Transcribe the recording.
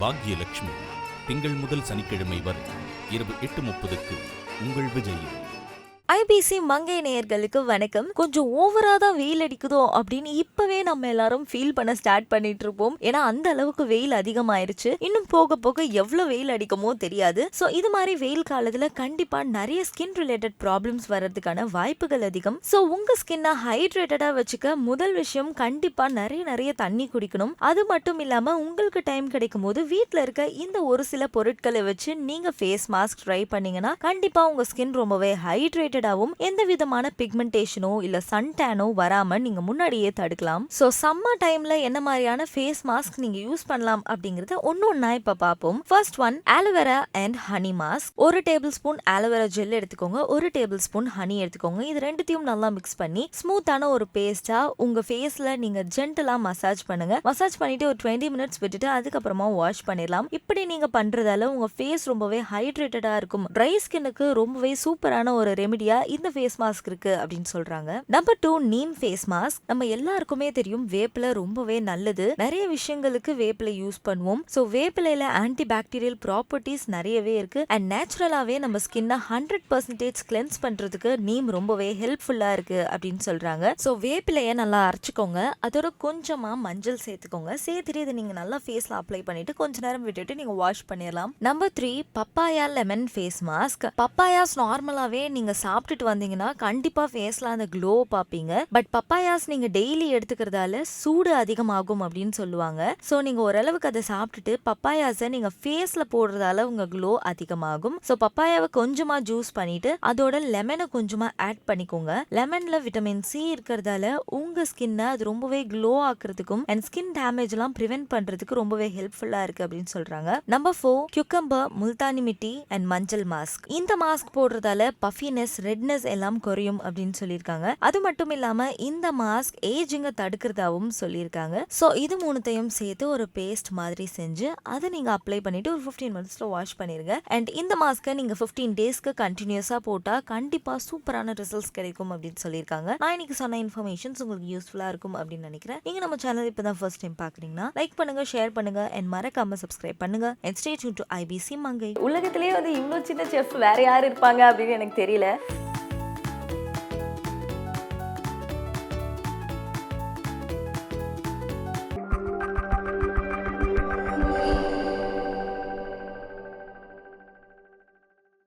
பாக்யலட்சுமி திங்கள் முதல் சனிக்கிழமை வரை இரவு 8:30க்கு உங்கள் விஜயில். IBC மங்கை நேயர்களுக்கு வணக்கம். கொஞ்சம் ஓவரா தான் வெயில் அடிக்குதோ அப்படின்னு இப்பவே நம்ம எல்லாரும் ஃபீல் பண்ண ஸ்டார்ட் பண்ணிட்டு இருப்போம். ஏன்னா அந்த அளவுக்கு வெயில் அதிகமாயிருச்சு. இன்னும் போக போக எவ்வளவு வெயில் அடிக்குமோ தெரியாது. ஸோ இது மாதிரி வெயில் காலத்துல கண்டிப்பா நிறைய ஸ்கின் ரிலேட்டட் ப்ராப்ளம்ஸ் வர்றதுக்கான வாய்ப்புகள் அதிகம். ஸோ உங்க ஸ்கின்னை ஹைட்ரேட்டடா வச்சுக்க முதல் விஷயம் கண்டிப்பா நிறைய தண்ணி குடிக்கணும். அது மட்டும் இல்லாம உங்களுக்கு டைம் கிடைக்கும் போது வீட்டுல இருக்க இந்த ஒரு சில பொருட்களை வச்சு நீங்க ஃபேஸ் மாஸ்க் ட்ரை பண்ணீங்கன்னா கண்டிப்பா உங்க ஸ்கின் ரொம்பவே ஹைட்ரேட்டட் எந்த விதமான பிக்மெண்டேஷனோ இல்ல சன்டேனோ வராம நீங்க முன்னாடியே தடுக்கலாம். சோ சம்மர் டைம்ல என்ன மாதிரியான ஃபேஸ் மாஸ்க் நீங்க யூஸ் பண்ணலாம் அப்படிங்கறத ஒன்னொன்னா இப்ப பாப்போம். First one aloe vera and honey mask. 1 table spoon aloe vera gel எடுத்துக்கோங்க, 1 டேபிள் ஸ்பூன் ஹனி எடுத்துக்கோங்க. இது ரெண்டுத்தையும் நல்லா மிக்ஸ் பண்ணி ஸ்மூத்தான ஒரு பேஸ்டா உங்க ஃபேஸ்ல நீங்க ஜென்டலா மசாஜ் பண்ணுங்க. மசாஜ் பண்ணிட்டு ஒரு 20 மினிட்ஸ் விட்டுட்டு அதுக்கப்புறமா வாஷ் பண்ணிடலாம். இப்படி நீங்க பண்றதால உங்க ஃபேஸ் ரொம்பவே ஹைட்ரேட்டடா இருக்கும். ட்ரை ஸ்கின்னுக்கு ரொம்பவே சூப்பரான ஒரு ரெமிடியா இந்த ஃபேஸ் மாஸ்க் இருக்கு அப்படின்னு சொல்றாங்க. Number 2 neem face mask. நம்ம எல்லாருக்குமே தெரியும் வேப்பிலை ரொம்பவே நல்லது. நிறைய விஷயங்களுக்கு வேப்பிலை யூஸ் பண்ணுவோம். சோ வேப்பிலையில ஆன்டி பாக்டீரியல் ப்ராப்பர்ட்டிஸ் நிறையவே இருக்கு அண்ட் நேச்சுரலாவே நம்ம ஸ்கின்னை 100% கிளென்ஸ் பண்றதுக்கு நீம் ரொம்பவே ஹெல்ப்ஃபுல்லா இருக்கு அப்படின்னு சொல்றாங்க. சோ வேப்பிலைய நல்லா அரைச்சுக்கோங்க, அதோட கொஞ்சமா மஞ்சள் சேர்த்துக்கோங்க. சேர்த்துட்டு இதை நீங்க நல்லா ஃபேஸ்ல அப்ளை பண்ணிட்டு கொஞ்ச நேரம் விட்டுட்டு நீங்க வாஷ் பண்ணிடலாம். Number 3 papaya lemon face mask. Papayas நார்மலாவே நீங்க சாப்பிட்டுட்டு வந்தீங்கன்னா கண்டிப்பா ஃபேஸ்ல அந்த க்ளோ பாப்பீங்க. பட் பப்பாயாஸ் நீங்க டெய்லி எடுத்துக்கிறதால சூடு அதிகமாகும் அப்படின்னு சொல்லுவாங்க. சோ நீங்க ஓரளவுக்கு அதை சாப்பிட்டுட்டு பப்பாயாஸை நீங்க ஃபேஸ்ல போடுறதால உங்க க்ளோ அதிகமாகும். சோ பப்பாயாவை கொஞ்சமா ஜூஸ் பண்ணிட்டு அதோட லெமனை கொஞ்சமா ஆட் பண்ணிக்கோங்க. லெமன்ல விட்டமின் சி இருக்கிறதால உங்க ஸ்கின்னை அது ரொம்பவே க்ளோ ஆக்குறதுக்கும் அண்ட் ஸ்கின் டேமேஜ் எல்லாம் ப்ரிவென்ட் பண்றதுக்கு ரொம்பவே ஹெல்ப்ஃபுல்லா இருக்கு அப்படின்னு சொல்றாங்க. Number 4 cucumber Multani mitti and மஞ்சள் மாஸ்க். இந்த மாஸ்க் போடுறதால பஃபினஸ் ரெட்னஸ் எல்லாம் குறையும் அப்படின்னு சொல்லியிருக்காங்க. அது மட்டும் இல்லாம இந்த மாஸ்க் ஏஜிங்க தடுக்கிறதாவும் சொல்லியிருக்காங்க. சோ இது மூணுத்தையும் சேர்த்து ஒரு பேஸ்ட் மாதிரி செஞ்சு அதை நீங்க அப்ளை பண்ணிட்டு ஒரு 15 மினிட்ஸ்ல வாஷ் பண்ணிருங்க. அண்ட் இந்த மாஸ்க்கை நீங்க 15 டேஸ்க்கு கண்டினியூஸா போட்டா கண்டிப்பா சூப்பரான ரிசல்ட்ஸ் கிடைக்கும் அப்படின்னு சொல்லியிருக்காங்க. நான் இன்னைக்கு சொன்ன இன்ஃபர்மேஷன்ஸ் உங்களுக்கு யூஸ்ஃபுல்லா இருக்கும் அப்படின்னு நினைக்கிறேன். நீங்க நம்ம சேனல் இப்பதான் ஃபர்ஸ்ட் டைம் பாக்குறீங்கன்னா லைக் பண்ணுங்க, ஷேர் பண்ணுங்க அண்ட் மறக்காம சப்ஸ்கிரைப் பண்ணுங்க. And stay tune to IBC மங்கை. உலகத்திலேயே இவ்வளவு சின்ன செஃப் வேற யாரு இருப்பாங்க அப்படின்னு எனக்கு தெரியல.